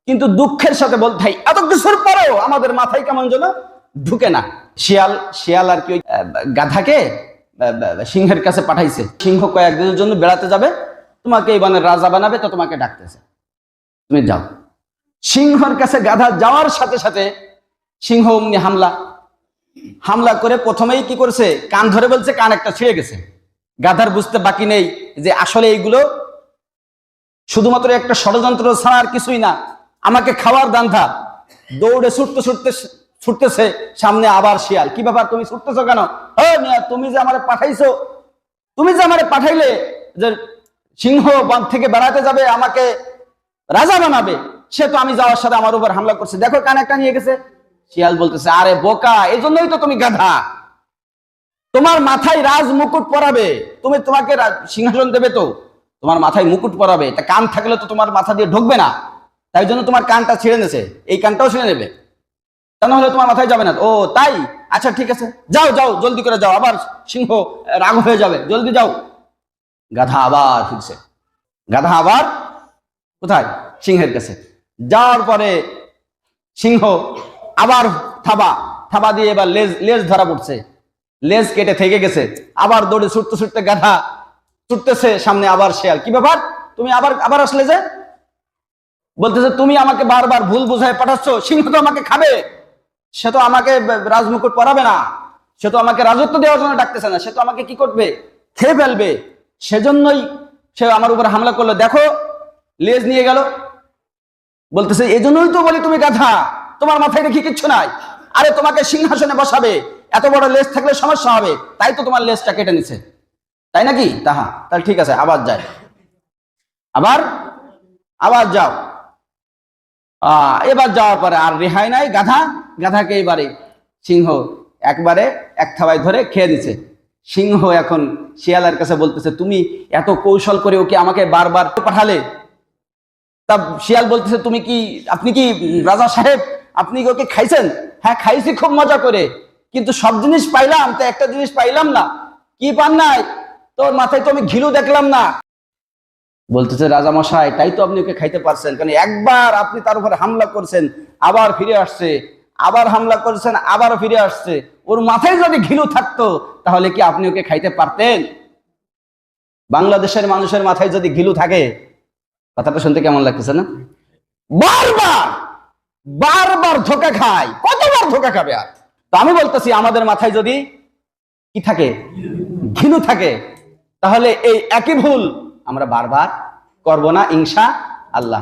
কিন্তু দুঃখের সাথে বলতে হয় এত কিছুর পরেও আমাদের মাথায় কেমন যেন ঢুকে না। শিয়াল আর কি গাধাকে সিংহের কাছে পাঠাইছে। সিংহ কয়েকদিনের জন্য বেড়াতে যাবে, তোমাকে এই বনের রাজা বানাবে, তো তোমাকে ডাকতেছে, তুমি যাও। সিংহের কাছে গাধা যাওয়ার সাথে সাথে সিংহ অমনি হামলা করে প্রথমেই কি করছে, কান ধরে বলছে, কান একটা ছিঁড়ে গেছে। গাধার বুঝতে বাকি নেই যে আসলে এইগুলো শুধুমাত্র একটা ষড়যন্ত্র ছাড়া আর কিছুই না, আমাকে খাওয়ার দান্ধা। দৌড়ে ছুটতেছে সামনে আবার শিয়াল। কি ব্যাপার, তুমি ছুটতেছো কেন? তুমি যে আমারে পাঠাইলে যে সিংহ বন থেকে বেড়াতে যাবে, আমাকে রাজা বানাবে, সে তো আমি যাওয়ার সাথে আমার উপর হামলা করছে, দেখো কান একটা নিয়ে গেছে। শিয়াল বলতেছে, আরে বোকা, এই জন্যই তো তুমি গাধা, তোমার মাথায় রাজ মুকুট পরাবে, তোমাকে সিংহাসন দেবে, তো তোমার মাথায় মুকুট পরাবে, তা কান থাকলে তো তোমার মাথা দিয়ে ঢুকবে না, তাই জন্য তোমার কানটা ছিঁড়ে নেছে, এই কানটাও ছিঁড়ে নেবে, তা নাহলে তোমার মাথায় যাবে না। ও তাই, আচ্ছা ঠিক আছে, যাও যাও, জলদি করে যাও, আবার সিংহ রাগ হয়ে যাবে, জলদি যাও। গাধা আবার ফিরছে। গাধা আবার কোথায়? সিংহের কাছে। যাওয়ার পরে সিংহ আবার থাবা দিয়ে এবার লেজ ধরা পড়ছে, লেজ কেটে থেকে গেছে। আবার দৌড়ে ছুটতে গাধা ছুটতেছে সামনে আবার শিয়াল। কি ব্যাপার, তুমি আবার আসলে যে? বলতেছে, তুমি আমাকে বারবার ভুল বুঝায় পাঠাচ্ছ, সিংহ তো আমাকে খাবে, সে তো আমাকে রাজমুকুট পরাবে না, সে তো আমাকে রাজত্ব দেওয়ার জন্য ডাকতেছে না, সে তো আমাকে কি করবে, খেয়ে ফেলবে, সেজন্যই সে আমার উপর হামলা করলো, দেখো লেজ নিয়ে গেল। বলতেছে, এই জন্যই তো বলি তুমি গাধা, তোমার মাথায় দেখি কিচ্ছু নাই, আরে তোমাকে সিংহাসনে বসাবে, এত বড় লেজ থাকলে সমস্যা হবে, তাই তো তোমার লেজটা কেটে নিছে, তাই নাকি? তাহলে ঠিক আছে, আবার যায়, আবার যাও। এবার যাওয়ার পরে আর রেহাই নাই, গাধাকে এবারে সিংহ একবারে এক থাবায় ধরে খেয়ে দিছে। সিংহ এখন শিয়ালের কাছে বলতেছে, তুমি এত কৌশল করে ওকে আমাকে বারবার পাঠালে, তা শিয়াল বলতেছে, আপনি কি রাজা সাহেব, আপনি ওকে খাইছেন? হ্যাঁ খাইছি, খুব মজা করে, কিন্তু সব জিনিস পাইলাম, তো একটা জিনিস পাইলাম না। কি পান নাই? তোর মাথায় তো আমি ঘিলু দেখলাম না। বলতেছে, রাজা মশাই, তাই তো আপনি ওকে খাইতে পারছেন, কারণ একবার আপনি তার উপরে হামলা করছেন, আবার ফিরে আসছে, আবার হামলা করছেন, আবারও ফিরে আসছে, ওর মাথায় যদি ঘিলু থাকতো তাহলে কি আপনি ওকে খাইতে পারতেন? বাংলাদেশের মানুষের মাথায় যদি ঘিলু থাকে, কথাটা শুনতে কেমন লাগতেছে না? বারবার ধোকা খায়, কতবার ধোকা খাবে আর? তো আমি বলতেছি, আমাদের মাথায় যদি কি থাকে, ঘিলু থাকে, তাহলে এই একই ভুল আমরা বারবার করব না, ইনশাআল্লাহ।